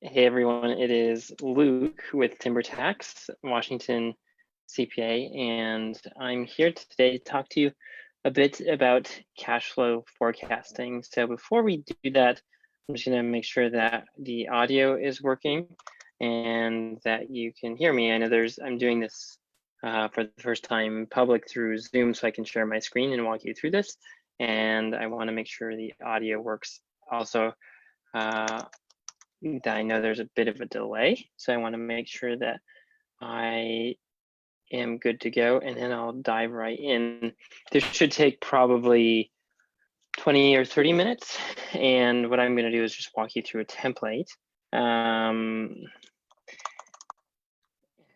Hey everyone, it is Luke with TimberTax, Washington CPA, and I'm here today to talk to you a bit about cash flow forecasting. So before we do that, I'm just going to make sure that the audio is working and that you can hear me. I know I'm doing this for the first time public through Zoom, so I can share my screen and walk you through this. And I want to make sure the audio works also. I know there's a bit of a delay, so I want to make sure that I am good to go, and then I'll dive right in. This should take probably 20 or 30 minutes, and what I'm going to do is just walk you through a template.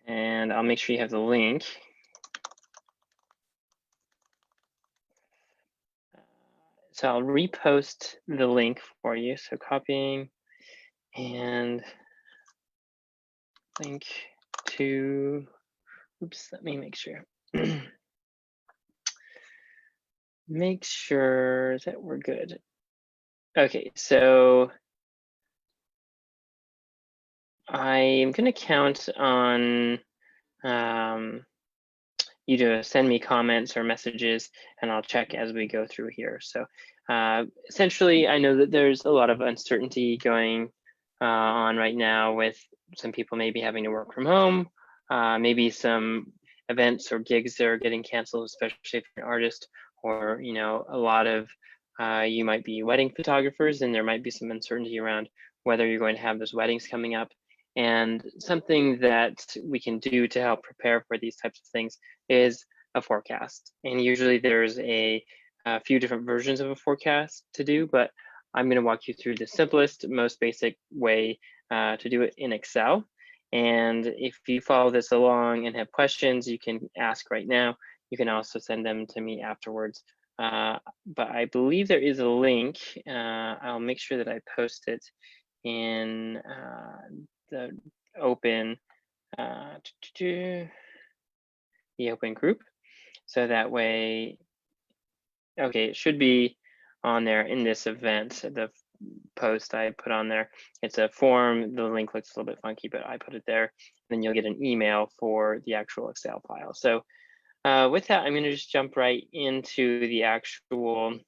And I'll make sure you have the link. So I'll repost the link for you. So copying and link to, oops, let me make sure. Make sure that we're good. Okay, so I'm going to count on you to send me comments or messages, and I'll check as we go through here. So essentially, I know that there's a lot of uncertainty going on right now with some people maybe having to work from home, maybe some events or gigs that are getting canceled, especially if you're an artist, or a lot of you might be wedding photographers, and there might be some uncertainty around whether you're going to have those weddings coming up. And something that we can do to help prepare for these types of things is a forecast. And usually there's a few different versions of a forecast to do, but I'm going to walk you through the simplest, most basic way to do it in Excel. And if you follow this along and have questions, you can ask right now. You can also send them to me afterwards. But I believe there is a link. I'll make sure that I post it in the open the open group, so that way, okay, it should be on there in this event. The post I put on there, it's a form. The link looks a little bit funky, but I put it there. Then you'll get an email for the actual Excel file. So with that, I'm going to just jump right into the actual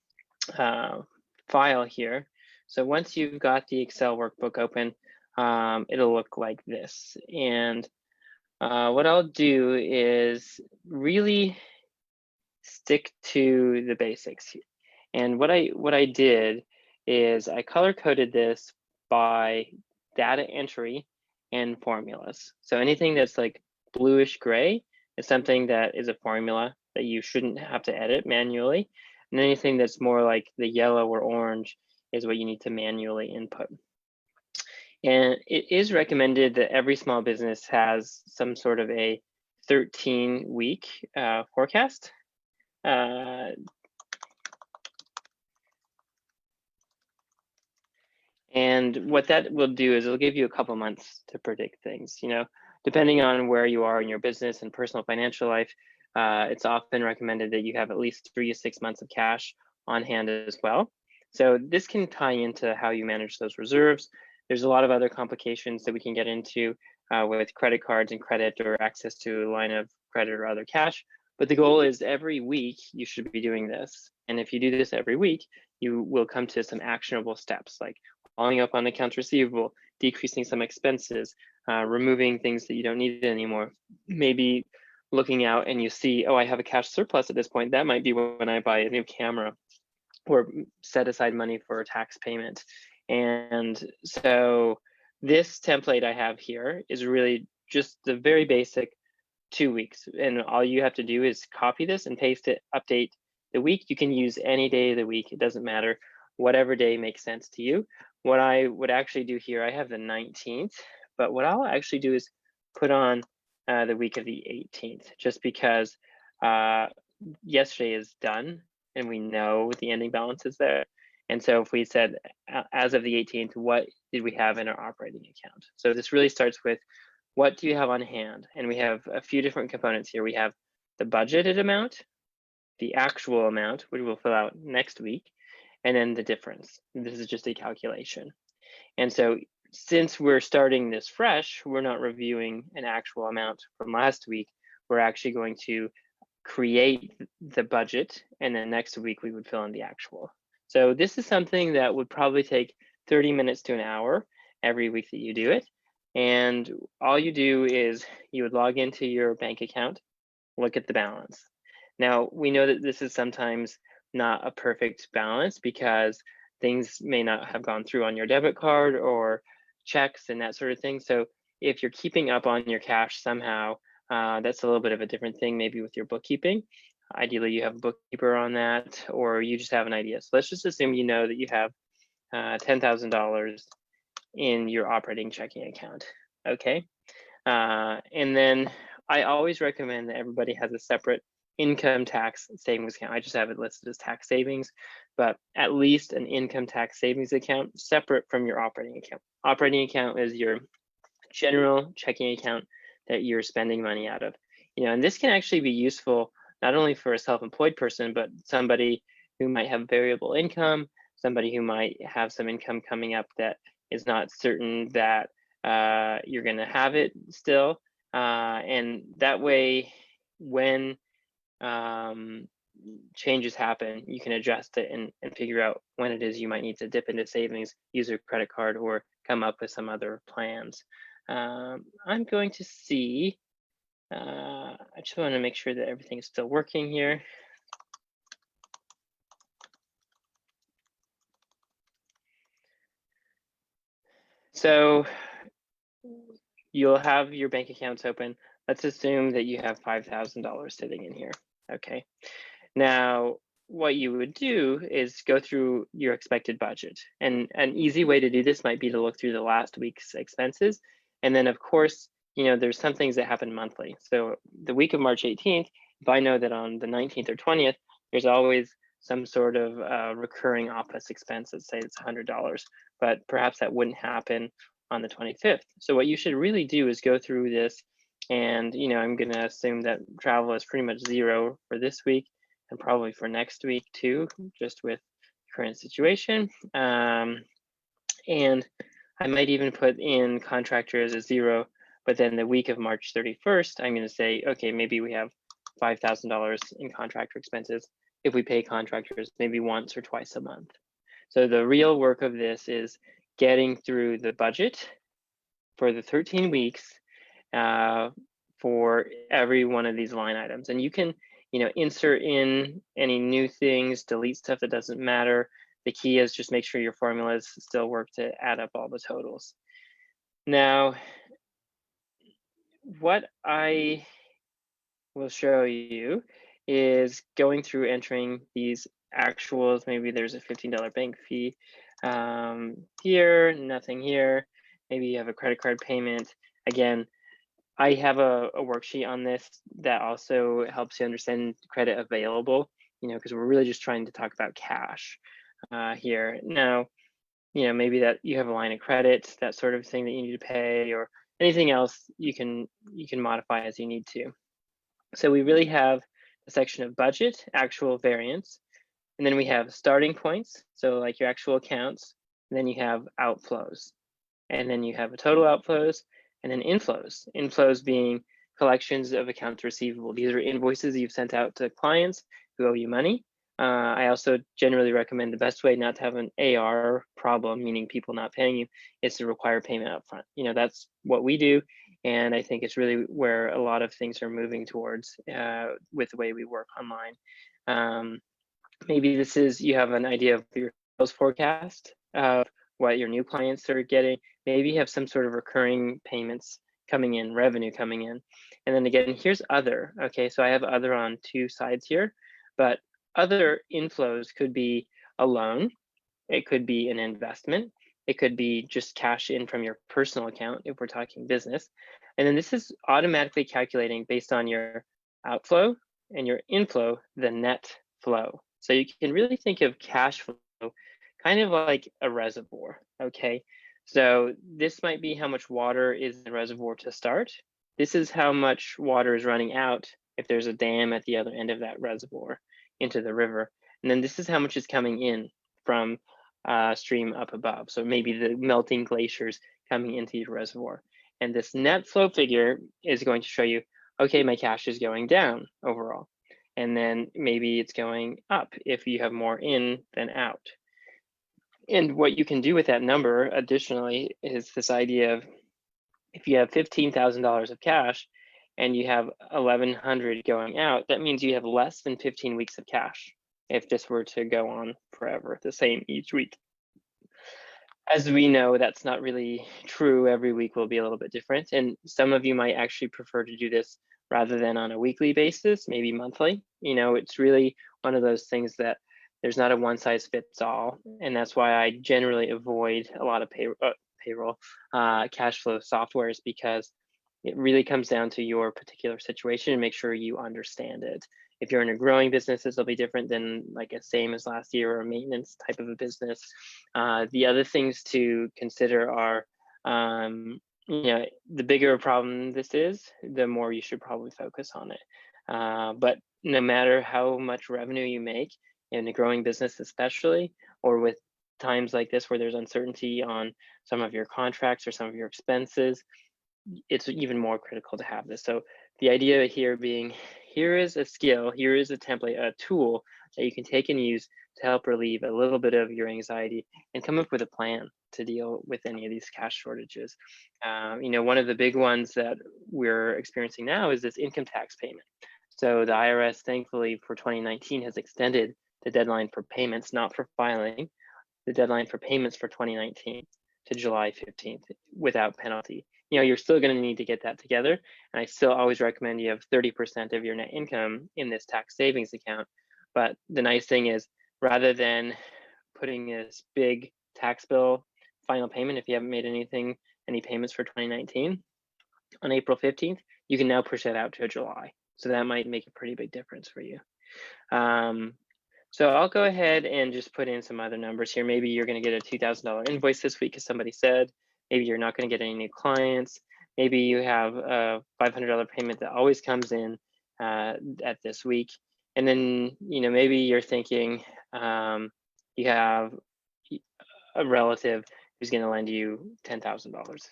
file here. So once you've got the Excel workbook open, it'll look like this. And what I'll do is really stick to the basics. And what I did is I color coded this by data entry and formulas. So anything that's like bluish gray is something that is a formula that you shouldn't have to edit manually. And anything that's more like the yellow or orange is what you need to manually input. And it is recommended that every small business has some sort of a 13-week forecast. And what that will do is it'll give you a couple months to predict things. Depending on where you are in your business and personal financial life, it's often recommended that you have at least 3 to 6 months of cash on hand as well. So this can tie into how you manage those reserves. There's a lot of other complications that we can get into with credit cards and credit or access to a line of credit or other cash. But the goal is every week you should be doing this. And if you do this every week, you will come to some actionable steps like following up on accounts receivable, decreasing some expenses, removing things that you don't need anymore. Maybe looking out and you see, oh, I have a cash surplus at this point. That might be when I buy a new camera or set aside money for a tax payment. And so this template I have here is really just the very basic 2 weeks. And all you have to do is copy this and paste it, update the week. You can use any day of the week. It doesn't matter, whatever day makes sense to you. What I would actually do here, I have the 19th, but what I'll actually do is put on the week of the 18th, just because yesterday is done and we know the ending balance is there. And so if we said, as of the 18th, what did we have in our operating account? So this really starts with, what do you have on hand? And we have a few different components here. We have the budgeted amount, the actual amount, which we'll fill out next week, and then the difference. This is just a calculation. And so since we're starting this fresh, we're not reviewing an actual amount from last week. We're actually going to create the budget, and then next week we would fill in the actual. So this is something that would probably take 30 minutes to an hour every week that you do it. And all you do is you would log into your bank account, look at the balance. Now, we know that this is sometimes not a perfect balance because things may not have gone through on your debit card or checks and that sort of thing. So if you're keeping up on your cash somehow, that's a little bit of a different thing, maybe with your bookkeeping. Ideally, you have a bookkeeper on that, or you just have an idea. So let's just assume you know that you have $10,000 in your operating checking account, okay? And then I always recommend that everybody has a separate income tax savings account. I just have it listed as tax savings, but at least an income tax savings account separate from your operating account. Operating account is your general checking account that you're spending money out of. And this can actually be useful not only for a self-employed person, but somebody who might have variable income, somebody who might have some income coming up that is not certain that you're going to have it still. And that way, when changes happen, you can adjust it and figure out when it is you might need to dip into savings, use a credit card, or come up with some other plans. I'm going to see, I just want to make sure that everything is still working here. So you'll have your bank accounts open. Let's assume that you have $5,000 sitting in here, okay? Now, what you would do is go through your expected budget. And an easy way to do this might be to look through the last week's expenses. And then, of course, there's some things that happen monthly. So the week of March 18th, if I know that on the 19th or 20th, there's always some sort of recurring office expense, let's say it's $100, but perhaps that wouldn't happen on the 25th. So what you should really do is go through this, and I'm going to assume that travel is pretty much zero for this week and probably for next week too, just with the current situation. And I might even put in contractor as a zero, but then the week of March 31st, I'm going to say, okay, maybe we have $5,000 in contractor expenses if we pay contractors maybe once or twice a month. So the real work of this is getting through the budget for the 13 weeks for every one of these line items. And you can insert in any new things, delete stuff that doesn't matter. The key is just make sure your formulas still work to add up all the totals. Now, what I will show you is going through entering these actuals. Maybe there's a $15 bank fee here, nothing here. Maybe you have a credit card payment. Again, I have a worksheet on this that also helps you understand credit available, because we're really just trying to talk about cash here. Now, maybe that you have a line of credit, that sort of thing that you need to pay, or anything else you can modify as you need to. So we really have a section of budget, actual, variance, and then we have starting points, so like your actual accounts, and then you have outflows, and then you have a total outflows, and then inflows being collections of accounts receivable. These are invoices you've sent out to clients who owe you money. I also generally recommend the best way not to have an AR problem, meaning people not paying you, is to require payment upfront. That's what we do, and I think it's really where a lot of things are moving towards with the way we work online. Maybe you have an idea of your sales forecast of what your new clients are getting. Maybe you have some sort of recurring payments coming in, revenue coming in. And then again, here's other. Okay, so I have other on two sides here, but other inflows could be a loan. It could be an investment. It could be just cash in from your personal account if we're talking business. And then this is automatically calculating based on your outflow and your inflow, the net flow. So you can really think of cash flow kind of like a reservoir, okay? So this might be how much water is in the reservoir to start. This is how much water is running out if there's a dam at the other end of that reservoir into the river. And then this is how much is coming in from stream up above. So maybe the melting glaciers coming into your reservoir. And this net flow figure is going to show you, okay, my cash is going down overall. And then maybe it's going up if you have more in than out. And what you can do with that number additionally is this idea of, if you have $15,000 of cash and you have 1,100 going out, that means you have less than 15 weeks of cash if this were to go on forever, the same each week. As we know, that's not really true. Every week will be a little bit different. And some of you might actually prefer to do this rather than on a weekly basis, maybe monthly. You know, it's really one of those things that there's not a one size fits all. And that's why I generally avoid a lot of payroll cash flow softwares, because it really comes down to your particular situation and make sure you understand it. If you're in a growing business, this will be different than like a same as last year or a maintenance type of a business. The other things to consider are, you know, the bigger a problem this is, the more you should probably focus on it. But no matter how much revenue you make in a growing business, especially, or with times like this where there's uncertainty on some of your contracts or some of your expenses, it's even more critical to have this. So the idea here being, here is a skill, here is a template, a tool that you can take and use to help relieve a little bit of your anxiety and come up with a plan to deal with any of these cash shortages. You know, one of the big ones that we're experiencing now is this income tax payment. So the IRS, thankfully, for 2019 has extended the deadline for payments, not for filing, the deadline for payments for 2019 to July 15th without penalty. You know, you're still going to need to get that together. And I still always recommend you have 30% of your net income in this tax savings account. But the nice thing is, rather than putting this big tax bill final payment, if you haven't made any payments for 2019 on April 15th, you can now push that out to July. So that might make a pretty big difference for you. So I'll go ahead and just put in some other numbers here. Maybe you're going to get a $2,000 invoice this week, as somebody said. Maybe you're not going to get any new clients. Maybe you have a $500 payment that always comes in at this week. And then, you know, maybe you're thinking you have a relative who's going to lend you $10,000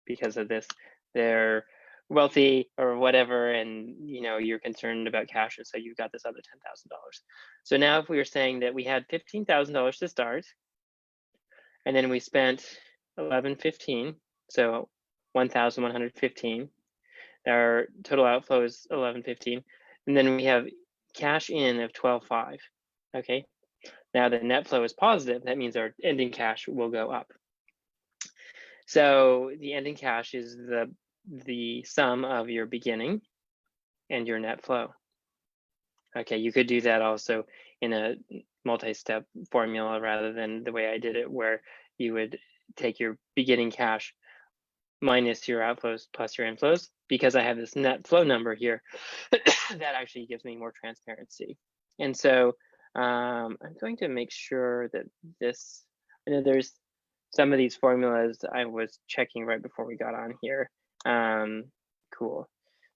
because of this. They're wealthy or whatever, and you know you're concerned about cash, and so you've got this other $10,000. So now if we were saying that we had $15,000 to start, and then we spent 1,115, so 1,115, our total outflow is 1,115, and then we have cash in of 12,500. Okay, now the net flow is positive. That means our ending cash will go up. So the ending cash is the sum of your beginning and your net flow. Okay, you could do that also in a multi-step formula rather than the way I did it, where you would take your beginning cash minus your outflows plus your inflows. Because I have this net flow number here, that actually gives me more transparency. And so I'm going to make sure that this, I know there's some of these formulas I was checking right before we got on here. Cool.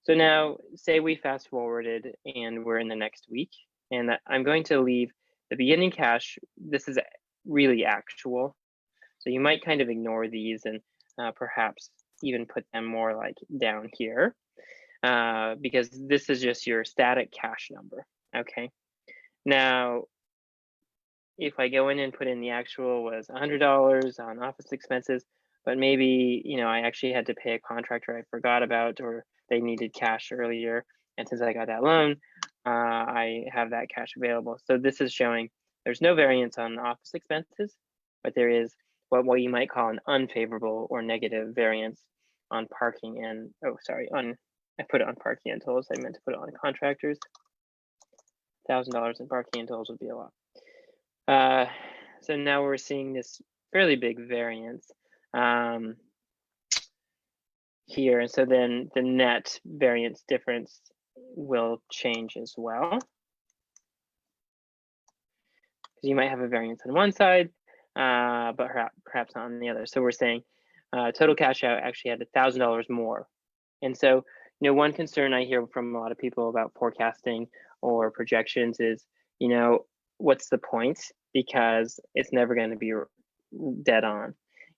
So now say we fast forwarded and we're in the next week, and I'm going to leave the beginning cash. This is really actual. So you might kind of ignore these and perhaps even put them more like down here because this is just your static cash number. Okay. Now, if I go in and put in the actual was $100 on office expenses, but maybe, you know, I actually had to pay a contractor I forgot about, or they needed cash earlier. And since I got that loan, I have that cash available. So this is showing there's no variance on office expenses, but there is what you might call an unfavorable or negative variance on parking and, I put it on parking and tolls. I meant to put it on contractors. $1,000 in parking and tolls would be a lot. So now we're seeing this fairly big variance here. And so then the net variance difference will change as well. Because you might have a variance on one side, but perhaps not on the other. So we're saying total cash out actually had $1,000 more. And so, you know, one concern I hear from a lot of people about forecasting or projections is, you know, what's the point? because it's never going to be dead on.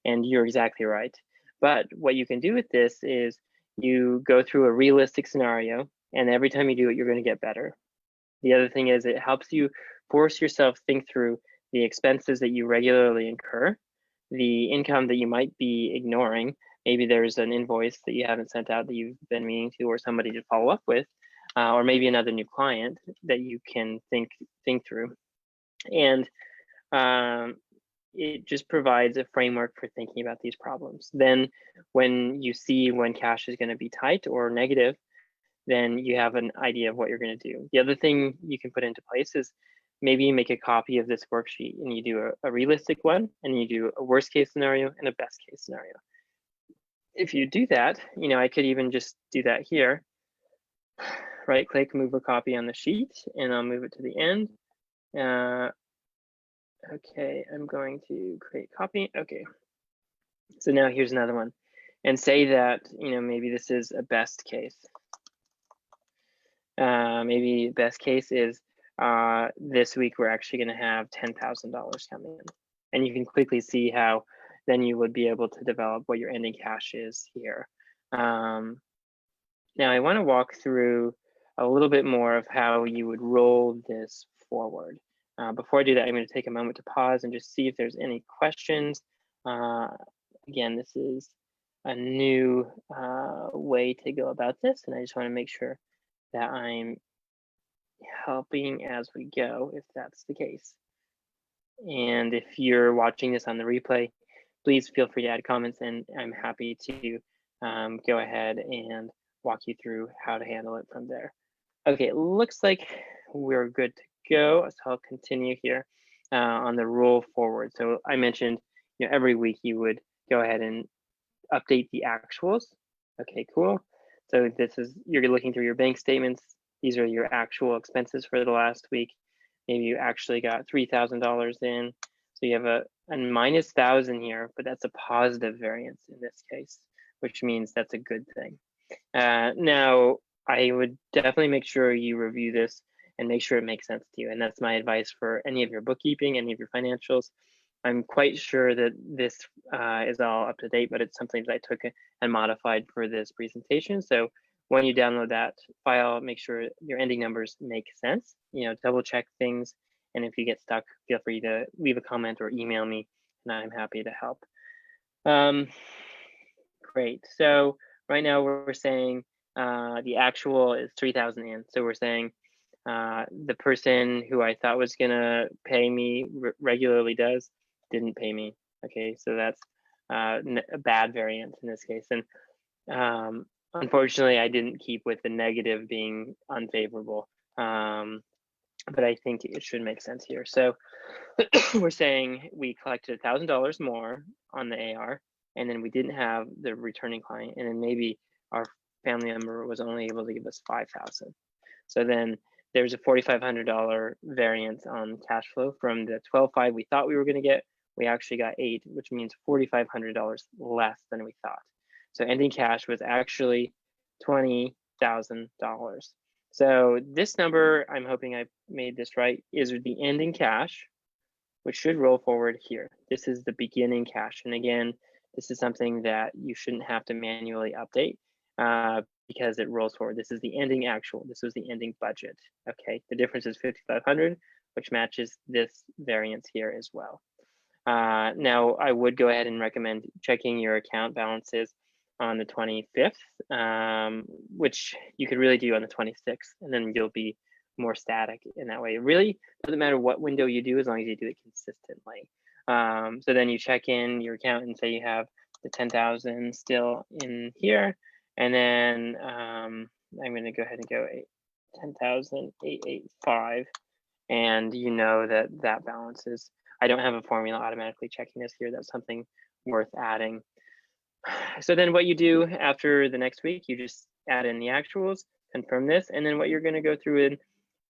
And you're exactly right. But what you can do with this is you go through a realistic scenario, and every time you do it, you're going to get better. The other thing is it helps you force yourself think through the expenses that you regularly incur, the income that you might be ignoring. Maybe there's an invoice that you haven't sent out that you've been meaning to, or somebody to follow up with, or maybe another new client that you can think through. And it just provides a framework for thinking about these problems. Then when you see when cash is going to be tight or negative, then you have an idea of what you're going to do. The other thing you can put into place is maybe you make a copy of this worksheet and you do a realistic one, and you do a worst case scenario and a best case scenario. If you do that, I could even just do that here. Right click, move a copy on the sheet, and I'll move it to the end. Okay, I'm going to create copy. Okay, so now here's another one, and say that maybe this is a best case. Maybe best case is this week we're actually going to have $10,000 coming in, and you can quickly see how then you would be able to develop what your ending cash is here. Now I want to walk through a little bit more of how you would roll this forward. Before I do that, I'm going to take a moment to pause and just see if there's any questions. Again, this is a new way to go about this, and I just want to make sure that I'm helping as we go, if that's the case. And if you're watching this on the replay, please feel free to add comments, and I'm happy to go ahead and walk you through how to handle it from there. Okay, it looks like we're good to go. So I'll continue here on the roll forward. So I mentioned, every week you would go ahead and update the actuals. Okay, cool. So this is, you're looking through your bank statements. These are your actual expenses for the last week. Maybe you actually got $3,000 in. So you have a minus 1,000 here, but that's a positive variance in this case, which means that's a good thing. Now, I would definitely make sure you review this and make sure it makes sense to you. And that's my advice for any of your bookkeeping, any of your financials. I'm quite sure that this is all up to date, but it's something that I took and modified for this presentation. So when you download that file, make sure your ending numbers make sense, double check things. And if you get stuck, feel free to leave a comment or email me, and I'm happy to help. Great. So right now we're saying the actual is 3,000 in. So we're saying the person who I thought was gonna pay me regularly didn't pay me. Okay, so that's a bad variance in this case. And unfortunately, I didn't keep with the negative being unfavorable. But I think it should make sense here. So we're saying we collected $1,000 more on the AR, and then we didn't have the returning client, and then maybe our family member was only able to give us 5,000. So then there's a $4,500 variance on cash flow from the 12,500 we thought we were going to get. We actually got 8, which means $4,500 less than we thought. So ending cash was actually $20,000. So this number, I'm hoping I made this right, is the ending cash, which should roll forward here. This is the beginning cash. And again, this is something that you shouldn't have to manually update because it rolls forward. This is the ending actual. This was the ending budget. Okay, the difference is 5,500, which matches this variance here as well. Now, I would go ahead and recommend checking your account balances on the 25th, which you could really do on the 26th, and then you'll be more static in that way. It really doesn't matter what window you do as long as you do it consistently. So then you check in your account and say you have the 10,000 still in here, and then I'm going to go ahead and go 10,885, and you know that that balance is. I don't have a formula automatically checking this here. That's something worth adding. So then what you do after the next week, you just add in the actuals, confirm this, and then what you're going to go through and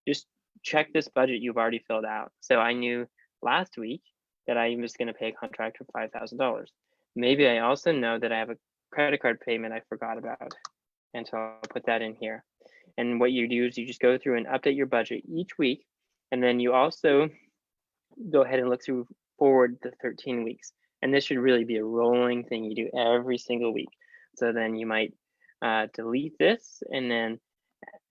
just check this budget you've already filled out. So I knew last week that I was going to pay a contractor $5,000. Maybe I also know that I have a credit card payment I forgot about, and so I'll put that in here. And what you do is you just go through and update your budget each week, and then you also go ahead and look through forward the 13 weeks. And this should really be a rolling thing you do every single week. So then you might delete this and then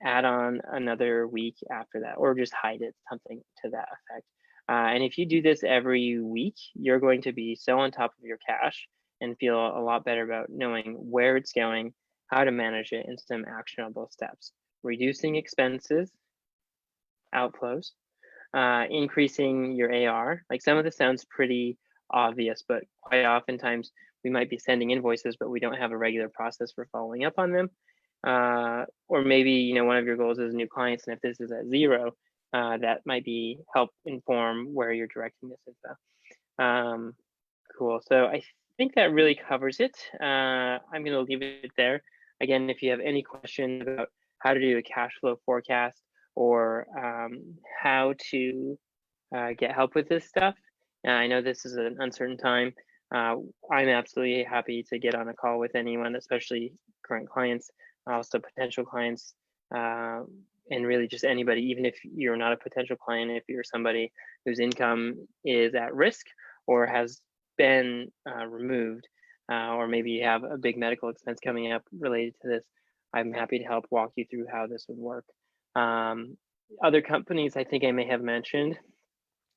add on another week after that, or just hide it, something to that effect. And if you do this every week, you're going to be so on top of your cash and feel a lot better about knowing where it's going, how to manage it, and some actionable steps. Reducing expenses, outflows, increasing your AR. Like, some of this sounds pretty obvious, but quite oftentimes we might be sending invoices, but we don't have a regular process for following up on them. Or maybe, one of your goals is new clients, and if this is at 0, that might be help inform where you're directing this info. Cool. So I think that really covers it. I'm going to leave it there. Again, if you have any questions about how to do a cash flow forecast, or how to get help with this stuff, I know this is an uncertain time. I'm absolutely happy to get on a call with anyone, especially current clients, also potential clients, and really just anybody, even if you're not a potential client, if you're somebody whose income is at risk or has been removed, or maybe you have a big medical expense coming up related to this, I'm happy to help walk you through how this would work. Other companies I think I may have mentioned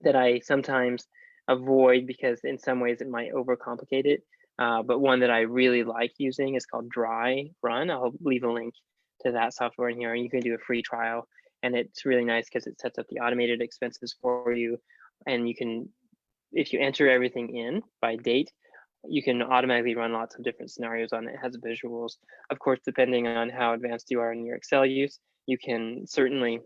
that I sometimes avoid because in some ways it might overcomplicate it. But one that I really like using is called Dry Run. I'll leave a link to that software in here, and you can do a free trial. And it's really nice because it sets up the automated expenses for you. And you can, if you enter everything in by date, you can automatically run lots of different scenarios on it. It has visuals. Of course, depending on how advanced you are in your Excel use, you can certainly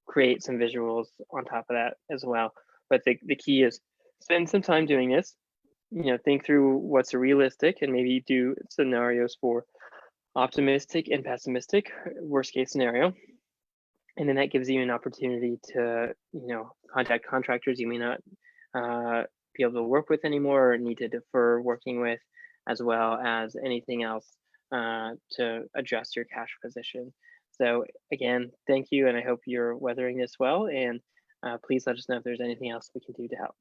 create some visuals on top of that as well. But the key is spend some time doing this, think through what's realistic, and maybe do scenarios for optimistic and pessimistic, worst case scenario. And then that gives you an opportunity to, contact contractors you may not be able to work with anymore, or need to defer working with, as well as anything else to adjust your cash position. So again, thank you, and I hope you're weathering this well, and please let us know if there's anything else we can do to help.